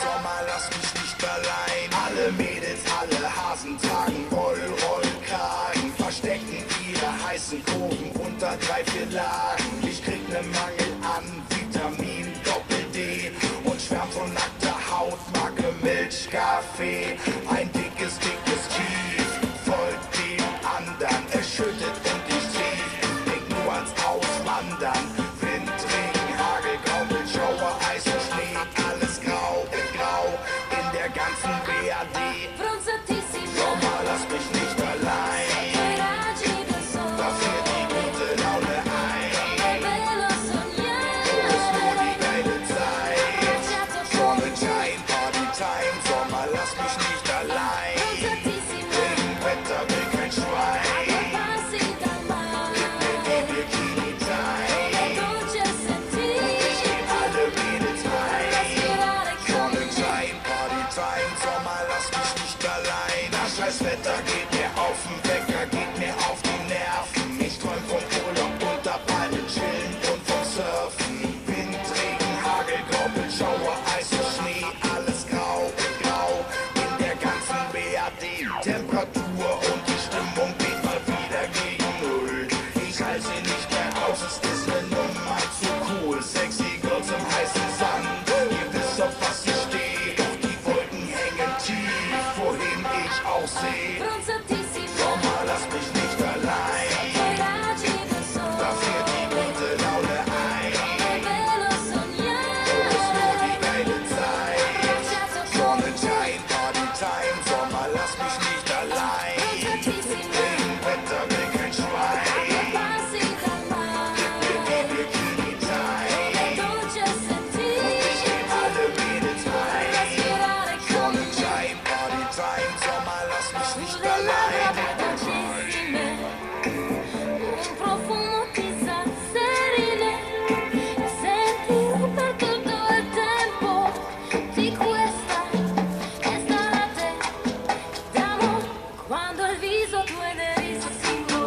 Sommer, lass mich nicht allein. Alle Mädels, alle Hasen tragen Rollkragen, verstecken ihre heißen Kurven unter 3, 4 Lagen. Ich krieg ne Mangel an Vitamin Doppel-D und schwärm von nackter Haut, Marke Milch, Kaffee. Ein dickes Tief folgt dem anderen, es schüttet und ich trief. Denk nur ans Auswandern, Wind, Regen, Hagel, Graupelschauer, Eis und Schnee. Alles grau in der ganzen BRD. Sommer, lass mich nicht allein. Dafür die gute Laune ein. Wo ist nur die geile Zeit? Sonnenschein, Partytime. Sommer, lass mich nicht allein. Regenwetter will kein Schwein. Gib mir die Bikini-Time. Ich geb alle Mädels rein. Sonnenschein, Partytime. Sommer, lass mich nicht allein. Das scheiß Wetter geht mir auf den Wecker, geht mir auf die Nerven. Ich träum vom Urlaub unter Palmen chillen und vom Surfen. Wind, Regen, Hagel, Graupelschauer, Eis und Schnee. Alles grau in der ganzen BRD. Temperatur und die Stimmung geht mal wieder gegen Null. Ich halte sie nicht mehr aus, es ist ne Nummer zu cool. Sexy Girls im heißen Sand, ihr wisst auf was ich steh. Doch die Wolken hängen tief, wohin ich auch seh. Sommer, lass mich nicht allein. Dafür die gute Laune ein. Wo ist nur die geile Zeit? Sonnenschein, Partytime. Sommer, lass mich nicht allein. Regenwetter will kein Schwein. Gib mir die Bikini-Time. Ich geb alle Mädels rein. Sonnenschein, Partytime. Sommer, lass mich nicht allein. Un profumo chissà serene, sentirò per tutto il tempo di questa estate d'amore. Quando il viso tu enerissimo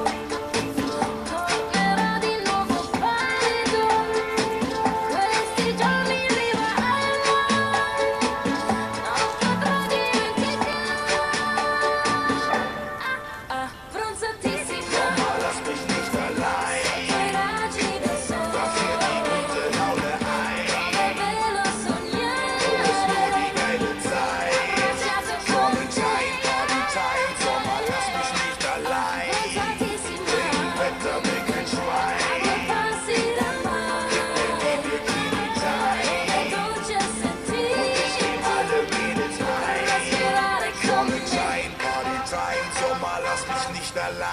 tornerà di nuovo pallido, questi giorni in riva al mare non potrò dimenticare. Bronzatissima. Sommer, lass mich nicht allein. Dafür die gute Laune ein. Wo ist nur die geile Zeit? Sonnenschein, Partytime. Sommer, lass mich nicht allein. Regenwetter will kein Schwein. Gib mir die Bikini-Time. Ich geb alle Mädels rein. Sonnenschein, Partytime. Sommer, lass mich nicht allein.